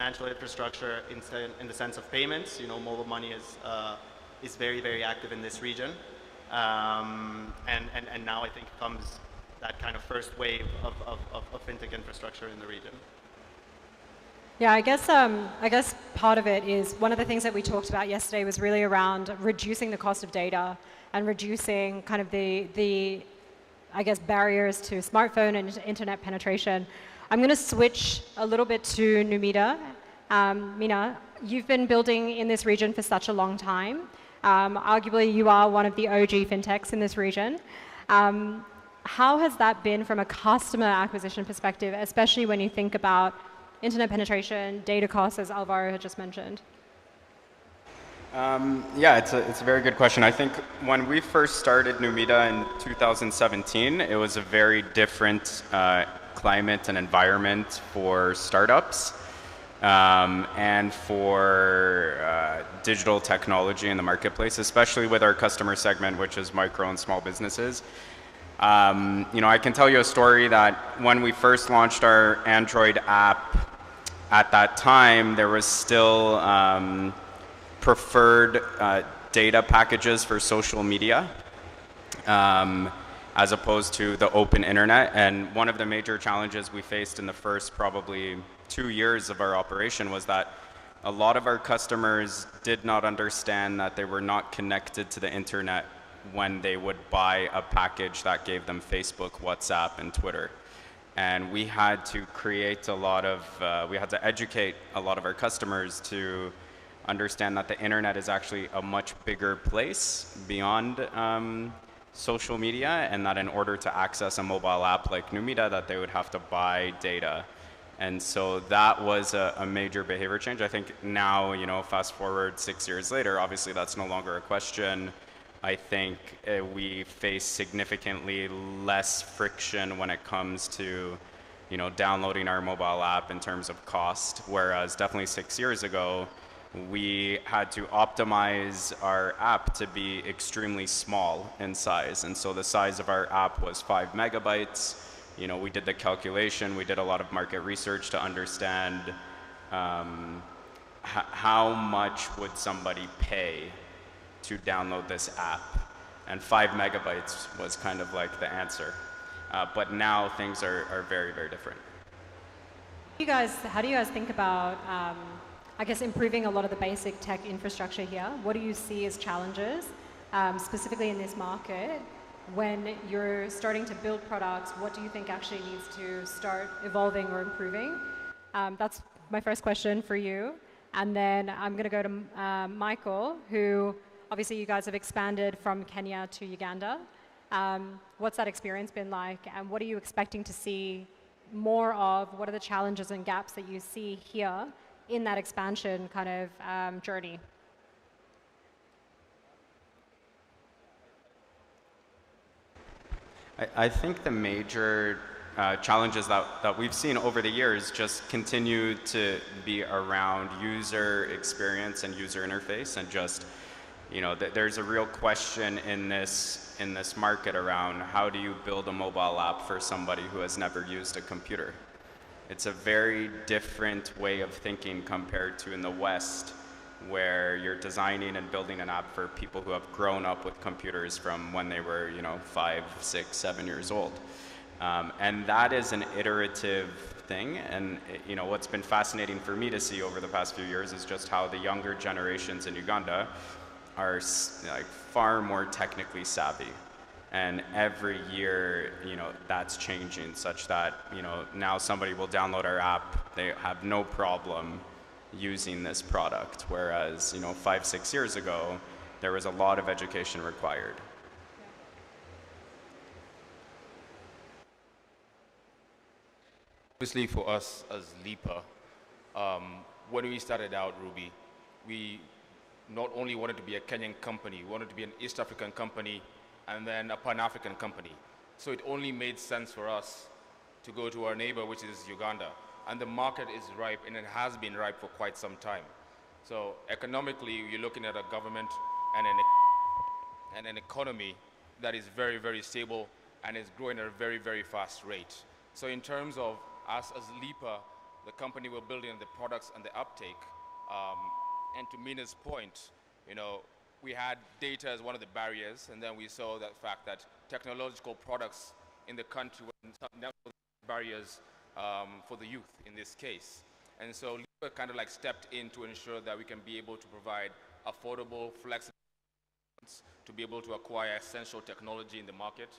financial infrastructure in the sense of payments. Mobile money is very, very active in this region. And now I think comes that kind of first wave of fintech infrastructure in the region. Yeah, I guess part of it is one of the things that we talked about yesterday was really around reducing the cost of data and reducing kind of the I guess barriers to smartphone and internet penetration. I'm going to switch a little bit to Numida. Mina, you've been building in this region for such a long time. Arguably, you are one of the OG fintechs in this region. How has that been from a customer acquisition perspective, especially when you think about internet penetration, data costs, as Alvaro had just mentioned? Yeah, it's a very good question. I think when we first started Numida in 2017, it was a very different climate and environment for startups and for digital technology in the marketplace, especially with our customer segment, which is micro and small businesses. I can tell you a story that when we first launched our Android app, at that time, there was still preferred data packages for social media as opposed to the open internet. And one of the major challenges we faced in the first probably 2 years of our operation was that a lot of our customers did not understand that they were not connected to the internet when they would buy a package that gave them Facebook, WhatsApp, and Twitter. And we had to create we had to educate a lot of our customers to understand that the internet is actually a much bigger place beyond social media, and that in order to access a mobile app like Numida, that they would have to buy data. And so that was a major behavior change. I think now, fast forward 6 years later, obviously that's no longer a question. I think we face significantly less friction when it comes to, downloading our mobile app in terms of cost, whereas definitely 6 years ago, we had to optimize our app to be extremely small in size. And so the size of our app was 5 megabytes. We did the calculation, we did a lot of market research to understand how much would somebody pay to download this app. And 5 megabytes was kind of like the answer. But now things are very, very different. How do you guys think about, I guess, improving a lot of the basic tech infrastructure here? What do you see as challenges, specifically in this market? When you're starting to build products, what do you think actually needs to start evolving or improving? That's my first question for you. And then I'm going to go to Michael, who obviously you guys have expanded from Kenya to Uganda. What's that experience been like, and what are you expecting to see more of? What are the challenges and gaps that you see here in that expansion kind of journey? I think the major challenges that we've seen over the years just continue to be around user experience and user interface, and just, there's a real question in this market around how do you build a mobile app for somebody who has never used a computer. It's a very different way of thinking compared to in the West, where you're designing and building an app for people who have grown up with computers from when they were, 5, 6, 7 years old. And that is an iterative thing. And what's been fascinating for me to see over the past few years is just how the younger generations in Uganda are far more technically savvy. And every year, that's changing, such that, now somebody will download our app, they have no problem using this product, whereas 5, 6 years ago there was a lot of education required. Obviously, for us as Lipa, when we started out Ruby, we not only wanted to be a Kenyan company, we wanted to be an East African company and then a Pan-African company. So it only made sense for us to go to our neighbor, which is Uganda. And the market is ripe, and it has been ripe for quite some time. So economically, you're looking at a government and an economy that is very, very stable and is growing at a very, very fast rate. So in terms of us as Lipa, the company we're building and the products and the uptake. And to Mina's point, we had data as one of the barriers, and then we saw that fact that technological products in the country were some barriers for the youth in this case. And so LIPA kind of like stepped in to ensure that we can be able to provide affordable, flexible to be able to acquire essential technology in the market.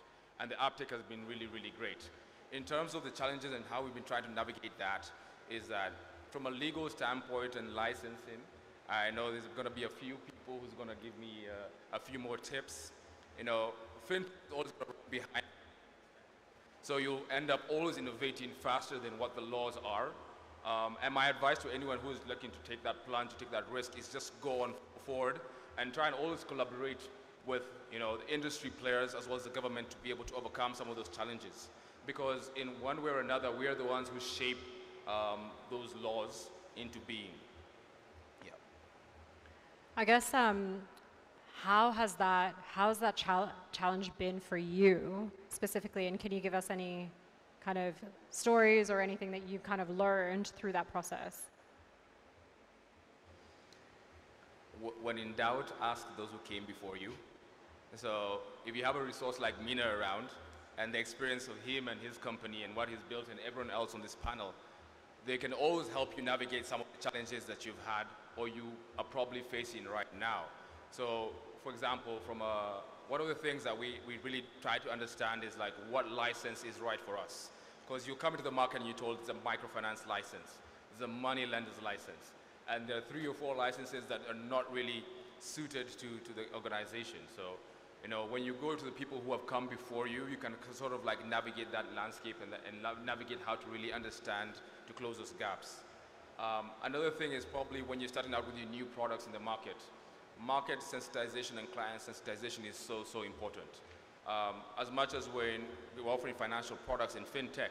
And the uptake has been really, really great. In terms of the challenges and how we've been trying to navigate that, is that from a legal standpoint and licensing, I know there's going to be a few people who's going to give me a few more tips. FinTech is always going to be behind. So you'll end up always innovating faster than what the laws are. And my advice to anyone who is looking to take that plunge, to take that risk, is just go on forward and try and always collaborate with the industry players as well as the government to be able to overcome some of those challenges. Because in one way or another, we are the ones who shape those laws into being. Yeah. I guess how has that challenge been for you specifically, and can you give us any kind of stories or anything that you've kind of learned through that process? When in doubt, ask those who came before you. So if you have a resource like Mina around, and the experience of him and his company and what he's built and everyone else on this panel, they can always help you navigate some of the challenges that you've had or you are probably facing right now. So, for example, one of the things that we really try to understand is like what license is right for us. Because you come into the market and you're told it's a microfinance license, it's a money lender's license, and there are 3 or 4 licenses that are not really suited to the organization. So, when you go to the people who have come before you, you can sort of like navigate that landscape and navigate how to really understand to close those gaps. Another thing is probably when you're starting out with your new products in the market, market sensitization and client sensitization is so, so important. As much as we're offering financial products in fintech,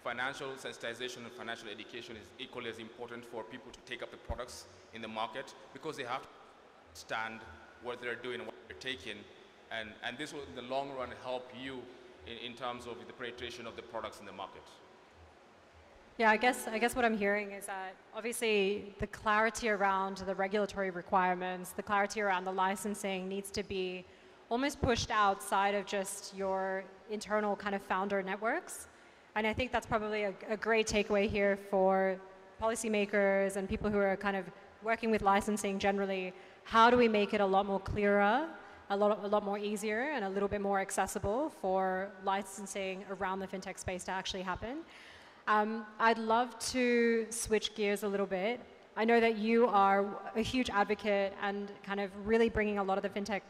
financial sensitization and financial education is equally as important for people to take up the products in the market, because they have to understand what they're doing and what they're taking. And this will, in the long run, help you in terms of the penetration of the products in the market. Yeah, I guess what I'm hearing is that obviously the clarity around the regulatory requirements, the clarity around the licensing needs to be almost pushed outside of just your internal kind of founder networks. And I think that's probably a great takeaway here for policymakers and people who are kind of working with licensing generally. How do we make it a lot more clearer, a lot more easier, and a little bit more accessible for licensing around the fintech space to actually happen? I'd love to switch gears a little bit. I know that you are a huge advocate and kind of really bringing a lot of the fintech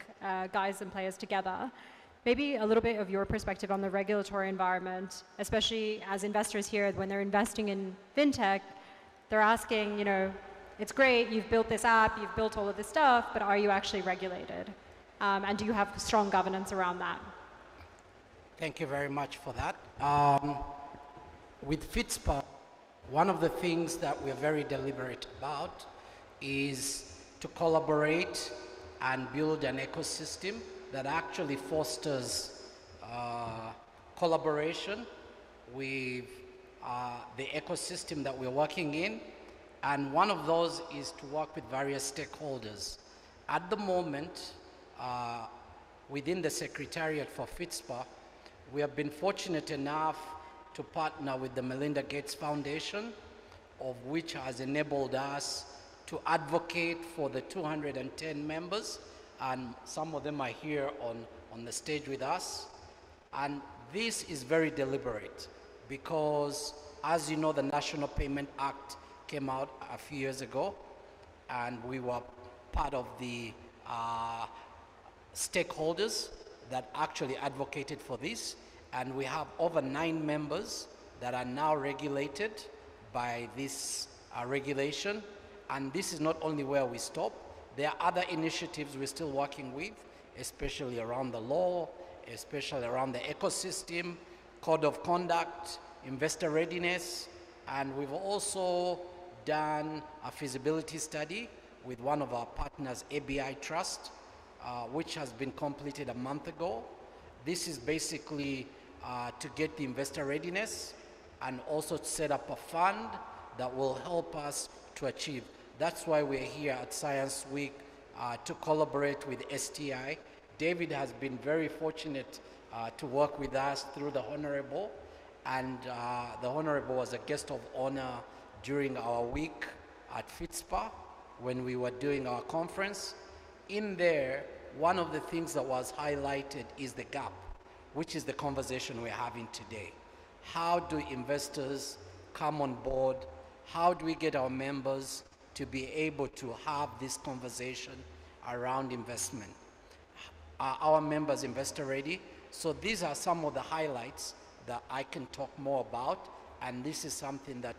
guys and players together. Maybe a little bit of your perspective on the regulatory environment, especially as investors here, when they're investing in fintech, they're asking, it's great, you've built this app, you've built all of this stuff, but are you actually regulated? And do you have strong governance around that? Thank you very much for that. With FITSPA, one of the things that we're very deliberate about is to collaborate and build an ecosystem that actually fosters collaboration with the ecosystem that we're working in. And one of those is to work with various stakeholders. At the moment, within the Secretariat for FITSPA, we have been fortunate enough to partner with the Melinda Gates Foundation, of which has enabled us to advocate for the 210 members, and some of them are here on the stage with us. And this is very deliberate because, as you know, the National Payment Act came out a few years ago, and we were part of the stakeholders that actually advocated for this. And we have over 9 members that are now regulated by this regulation. And this is not only where we stop. There are other initiatives we're still working with, especially around the law, especially around the ecosystem, code of conduct, investor readiness. And we've also done a feasibility study with one of our partners, ABI Trust, which has been completed a month ago. This is basically to get the investor readiness and also to set up a fund that will help us to achieve. That's why we're here at Science Week to collaborate with STI. David has been very fortunate to work with us through the Honorable, and the Honorable was a guest of honor during our week at FITSPA when we were doing our conference. In there, one of the things that was highlighted is the gap, which is the conversation we're having today. How do investors come on board? How do we get our members to be able to have this conversation around investment? Are our members investor ready? So these are some of the highlights that I can talk more about, and this is something that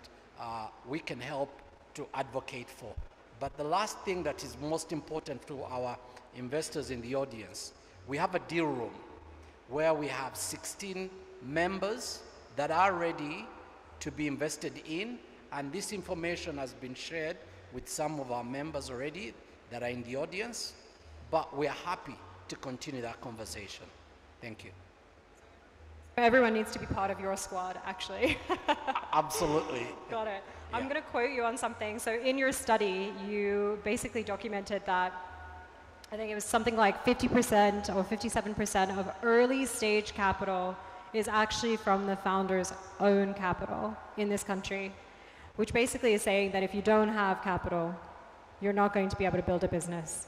we can help to advocate for. But the last thing that is most important to our investors in the audience, we have a deal room where we have 16 members that are ready to be invested in, and this information has been shared with some of our members already that are in the audience, but we're happy to continue that conversation. Thank you. Everyone needs to be part of your squad, actually. Absolutely. Got it. Yeah. I'm going to quote you on something. So in your study, you basically documented that I think it was something like 50% or 57% of early stage capital is actually from the founder's own capital in this country, which basically is saying that if you don't have capital, you're not going to be able to build a business.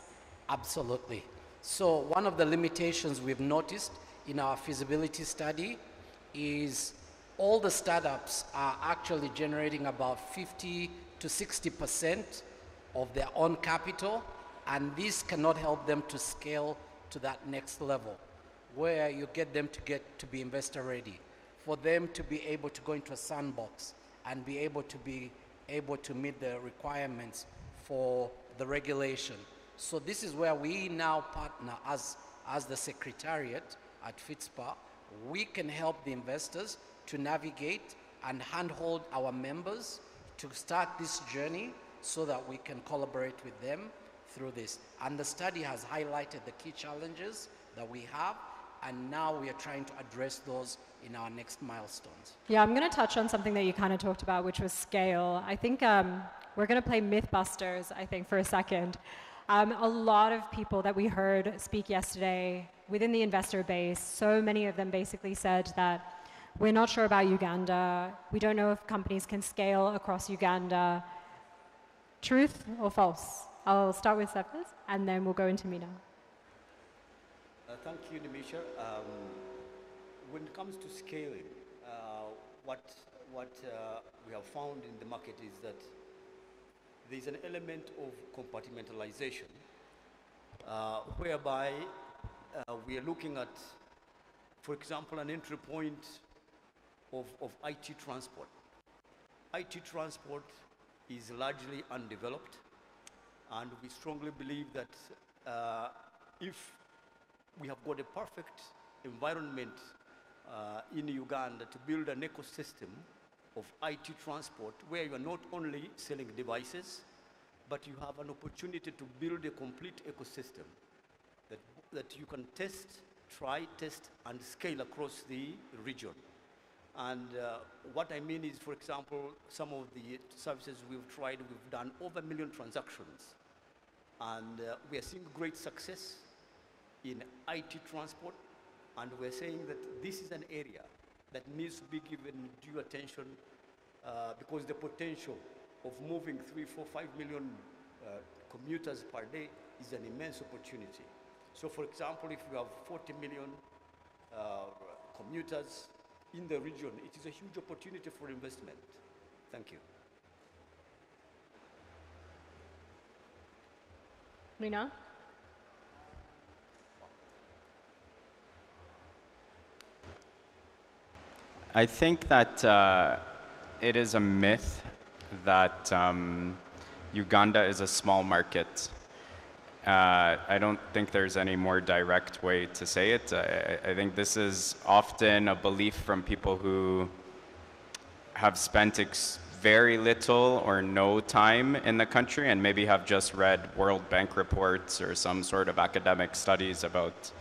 Absolutely. So one of the limitations we've noticed in our feasibility study is all the startups are actually generating about 50 to 60% of their own capital, and this cannot help them to scale to that next level where you get them to be investor ready, for them to be able to go into a sandbox and be able to meet the requirements for the regulation. So this is where we now partner as the Secretariat at FITSPA. We can help the investors to navigate and handhold our members to start this journey so that we can collaborate with them through this. And the study has highlighted the key challenges that we have, and now we are trying to address those in our next milestones. Yeah, I'm going to touch on something that you kind of talked about, which was scale. I think we're going to play Mythbusters, I think, for a second. A lot of people that we heard speak yesterday within the investor base, so many of them basically said that we're not sure about Uganda. We don't know if companies can scale across Uganda. Truth or false? I'll start with Cephas, and then we'll go into Mina. Thank you, Nimisha. When it comes to scaling, what we have found in the market is that there's an element of compartmentalization, whereby we are looking at, for example, an entry point of IT transport. IT transport is largely undeveloped, and we strongly believe that if we have got a perfect environment in Uganda to build an ecosystem of IT transport where you are not only selling devices, but you have an opportunity to build a complete ecosystem that you can test, try, test, and scale across the region. And what I mean is, for example, some of the services we've tried, we've done over 1 million transactions. And we are seeing great success in IT transport. And we're saying that this is an area that needs to be given due attention because the potential of moving 3, 4, 5 million commuters per day is an immense opportunity. So for example, if you have 40 million commuters in the region, it is a huge opportunity for investment. Thank you. Mina? I think that it is a myth that Uganda is a small market. I don't think there's any more direct way to say it. I think this is often a belief from people who have spent very little or no time in the country and maybe have just read World Bank reports or some sort of academic studies about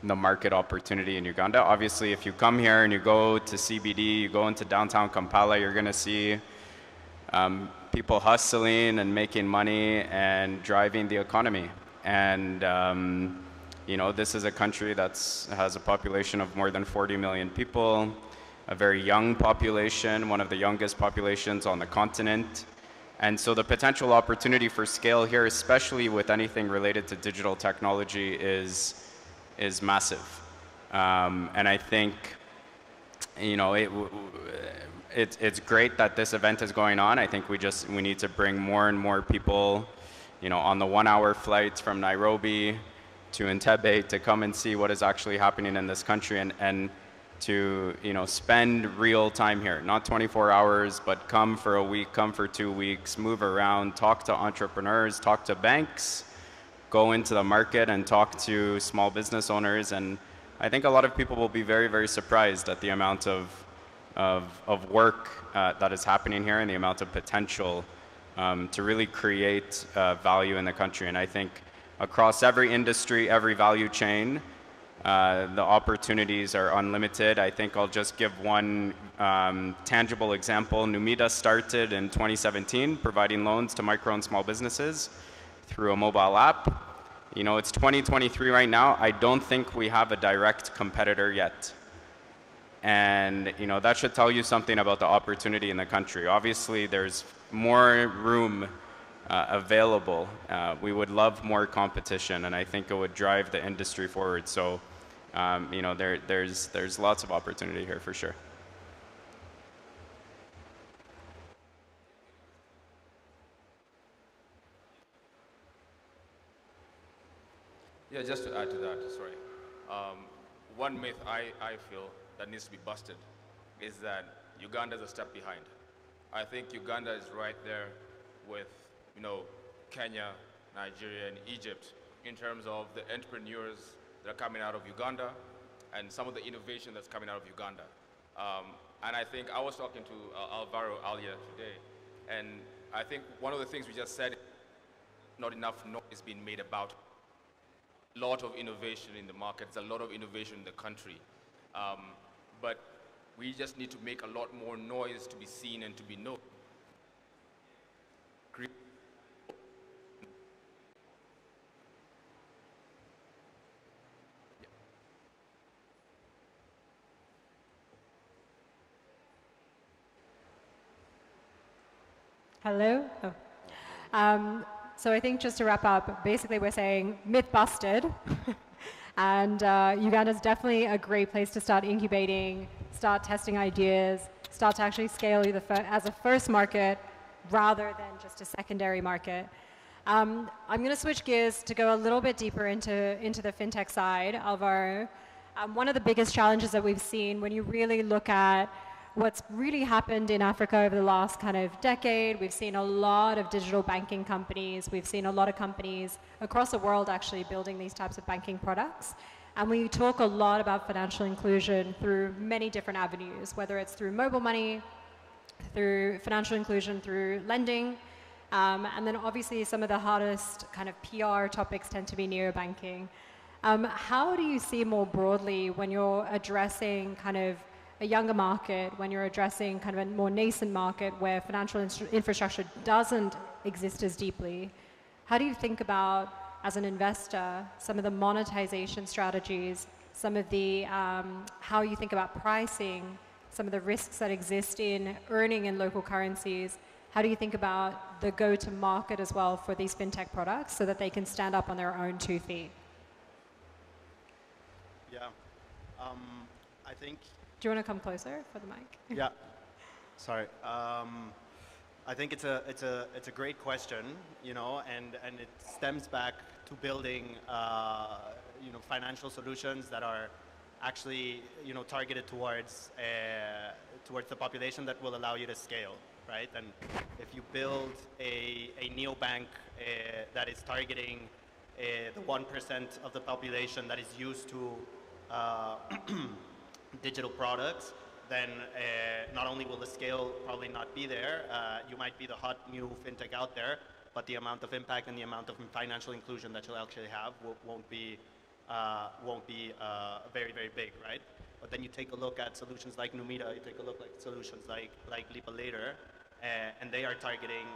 the market opportunity in Uganda. Obviously, if you come here and you go to CBD, you go into downtown Kampala, you're going to see people hustling and making money and driving the economy. And you know, this is a country that has a population of more than 40 million people, a very young population, one of the youngest populations on the continent. And so the potential opportunity for scale here, especially with anything related to digital technology, is massive. And I think, you know, it's great that this event is going on. I think we need to bring more and more people, you know, on the 1-hour flights from Nairobi to Entebbe to come and see what is actually happening in this country, and to, you know, spend real time here, not 24 hours, but come for a week, come for 2 weeks, move around, talk to entrepreneurs, talk to banks, go into the market and talk to small business owners. And I think a lot of people will be very, very surprised at the amount of work that is happening here and the amount of potential to really create value in the country. And I think across every industry, every value chain, the opportunities are unlimited. I think I'll just give one tangible example. Numida started in 2017 providing loans to micro and small businesses through a mobile app. You know, it's 2023 right now. I don't think we have a direct competitor yet. And, you know, that should tell you something about the opportunity in the country. Obviously, there's more room available. We would love more competition, and I think it would drive the industry forward. So, you know, there's lots of opportunity here for sure. Yeah, just to add to that, sorry. One myth I feel that needs to be busted is that Uganda is a step behind. I think Uganda is right there with, you know, Kenya, Nigeria, and Egypt in terms of the entrepreneurs that are coming out of Uganda and some of the innovation that's coming out of Uganda. And I think I was talking to Alvaro earlier today, and I think one of the things we just said, not enough noise being made about a lot of innovation in the markets, a lot of innovation in the country. But we just need to make a lot more noise to be seen and to be known. Hello? Oh. So I think just to wrap up, basically we're saying myth busted. And Uganda's definitely a great place to start incubating, start testing ideas, start to actually scale either as a first market rather than just a secondary market. I'm going to switch gears to go a little bit deeper into the fintech side, Alvaro. One of the biggest challenges that we've seen when you really look at what's really happened in Africa over the last kind of decade, we've seen a lot of digital banking companies. We've seen a lot of companies across the world actually building these types of banking products. And we talk a lot about financial inclusion through many different avenues, whether it's through mobile money, through financial inclusion, through lending. And then obviously some of the hardest kind of PR topics tend to be neobanking. How do you see more broadly when you're addressing kind of a younger market, when you're addressing kind of a more nascent market where financial infrastructure doesn't exist as deeply, how do you think about, as an investor, some of the monetization strategies, some of the, how you think about pricing, some of the risks that exist in earning in local currencies? How do you think about the go-to-market as well for these fintech products so that they can stand up on their own 2 feet? Yeah, I think. Do you want to come closer for the mic? Yeah, sorry. I think it's a great question, you know, and it stems back to building, you know, financial solutions that are actually, you know, targeted towards the population that will allow you to scale, right? And if you build a neobank that is targeting the 1% of the population that is used to digital products, then not only will the scale probably not be there, you might be the hot new fintech out there, but the amount of impact and the amount of financial inclusion that you'll actually have won't be very, very big, right? But then you take a look at solutions like Numida, you take a look at solutions like Lipa Later, and they are targeting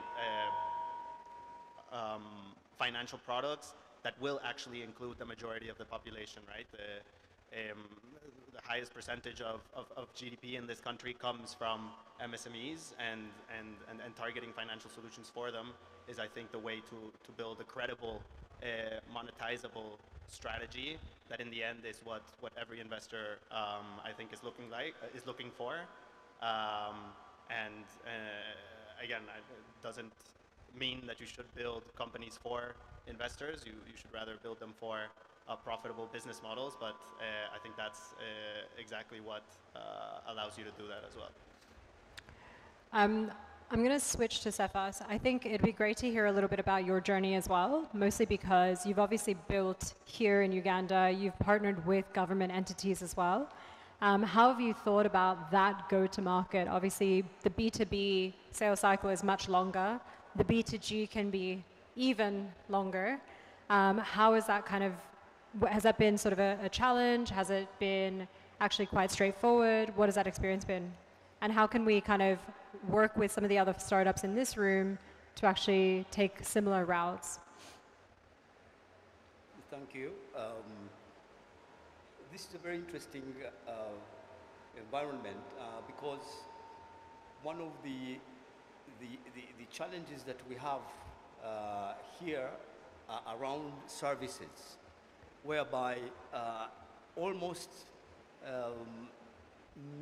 financial products that will actually include the majority of the population, right? The highest percentage of GDP in this country comes from MSMEs, and targeting financial solutions for them is, I think, the way to build a credible, monetizable strategy that in the end is what every investor, I think, is looking for. Again, it doesn't mean that you should build companies for investors. You should rather build them for profitable business models, but I think that's exactly what allows you to do that as well. I'm going to switch to Cephas. I think it'd be great to hear a little bit about your journey as well, mostly because you've obviously built here in Uganda, you've partnered with government entities as well. How have you thought about that go-to-market? Obviously, the B2B sales cycle is much longer. The B2G can be even longer. How is that has that been sort of a challenge? Has it been actually quite straightforward? What has that experience been? And how can we kind of work with some of the other startups in this room to actually take similar routes? Thank you. This is a very interesting environment because one of the challenges that we have here are around services, whereby almost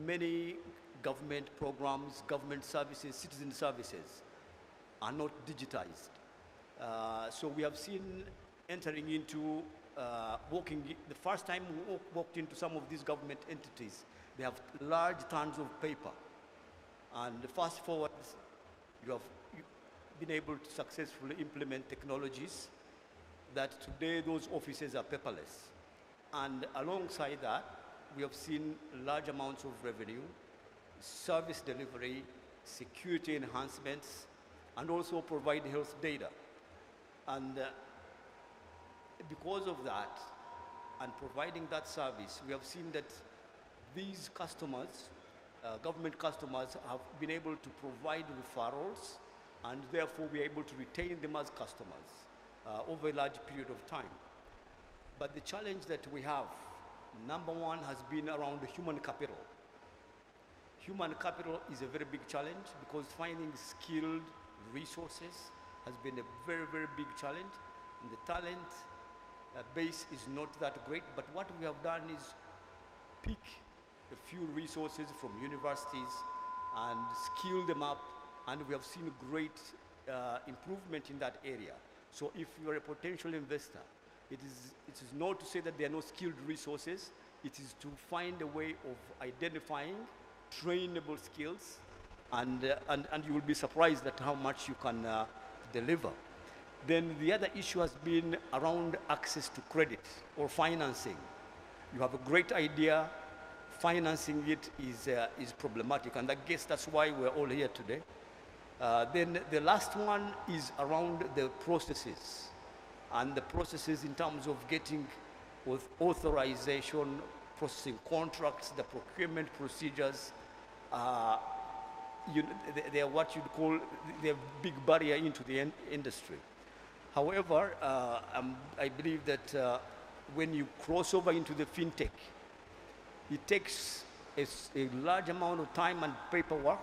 many government programs, government services, citizen services are not digitized. So we have seen entering into the first time we walked into some of these government entities, they have large tons of paper. And fast forward, you have been able to successfully implement technologies that today those offices are paperless. And alongside that, we have seen large amounts of revenue, service delivery, security enhancements, and also provide health data. And because of that, and providing that service, we have seen that these customers, government customers, have been able to provide referrals, and therefore we are able to retain them as customers over a large period of time. But the challenge that we have, number one, has been around the human capital. Human capital is a very big challenge because finding skilled resources has been a very, very big challenge. And the talent base is not that great, but what we have done is pick a few resources from universities and skill them up, and we have seen great improvement in that area. So if you're a potential investor, it is not to say that there are no skilled resources, it is to find a way of identifying trainable skills, and you will be surprised at how much you can deliver. Then the other issue has been around access to credit or financing. You have a great idea, financing it is problematic, and I guess that's why we're all here today. Then the last one is around the processes, and the processes in terms of getting with authorization, processing contracts, the procurement procedures. They are what you'd call the big barrier into the industry. However, I believe that when you cross over into the fintech, it takes a large amount of time and paperwork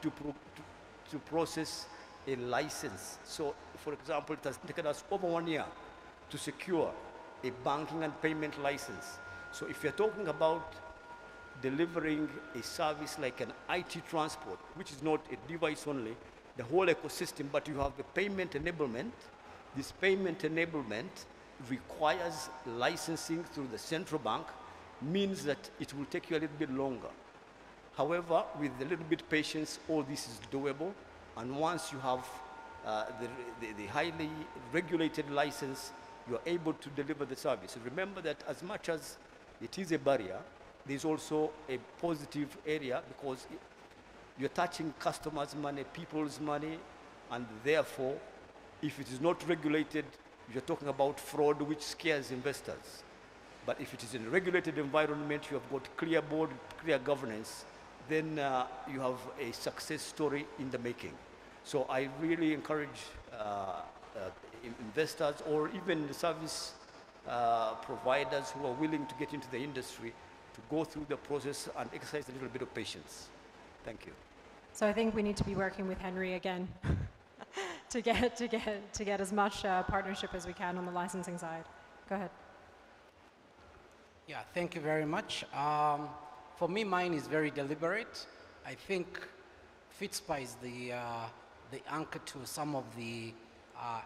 to process a license. So, for example, it has taken us over 1 year to secure a banking and payment license. So if you're talking about delivering a service like an IT transport, which is not a device only, the whole ecosystem, but you have the payment enablement. This payment enablement requires licensing through the central bank, means that it will take you a little bit longer. However, with a little bit patience, all this is doable. And once you have the highly regulated license, you're able to deliver the service. Remember that as much as it is a barrier, there's also a positive area because you're touching customers' money, people's money, and therefore, if it is not regulated, you're talking about fraud, which scares investors. But if it is in a regulated environment, you have got clear board, clear governance, then you have a success story in the making. So I really encourage investors or even the service providers who are willing to get into the industry to go through the process and exercise a little bit of patience. Thank you. So I think we need to be working with Henry again to get as much partnership as we can on the licensing side. Go ahead. Yeah, thank you very much. For me, mine is very deliberate. I think FITSPA is the anchor to some of the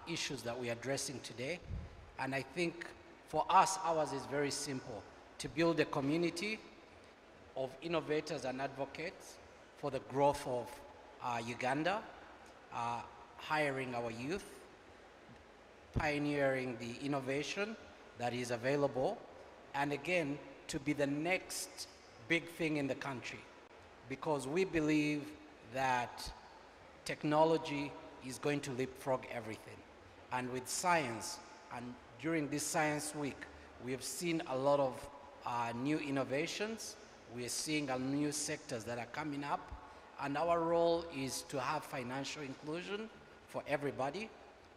issues that we're addressing today. And I think for us, ours is very simple: to build a community of innovators and advocates for the growth of Uganda, hiring our youth, pioneering the innovation that is available, and again, to be the next big thing in the country. Because we believe that technology is going to leapfrog everything. And with science, and during this Science Week, we have seen a lot of new innovations. We are seeing new sectors that are coming up. And our role is to have financial inclusion for everybody.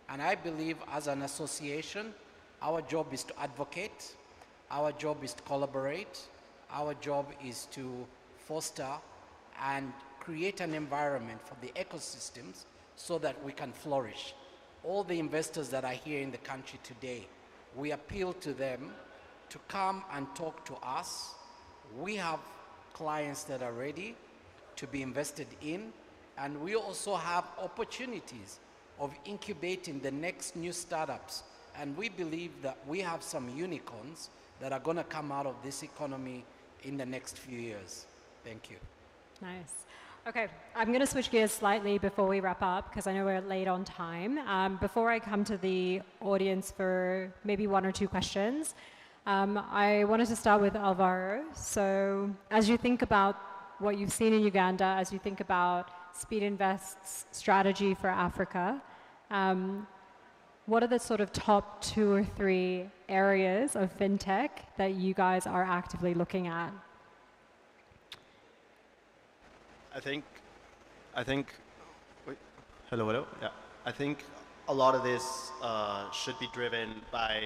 And I believe as an association, our job is to advocate, our job is to collaborate, our job is to foster and create an environment for the ecosystems so that we can flourish. All the investors that are here in the country today, we appeal to them to come and talk to us. We have clients that are ready to be invested in, and we also have opportunities of incubating the next new startups. And we believe that we have some unicorns that are going to come out of this economy in the next few years. Thank you. Nice. Okay, I'm going to switch gears slightly before we wrap up because I know we're late on time. Before I come to the audience for maybe one or two questions, I wanted to start with Alvaro. So as you think about what you've seen in Uganda, as you think about Speed Invest's strategy for Africa, what are the sort of top 2 or 3 areas of fintech that you guys are actively looking at? I think, wait, hello, yeah. I think a lot of this should be driven by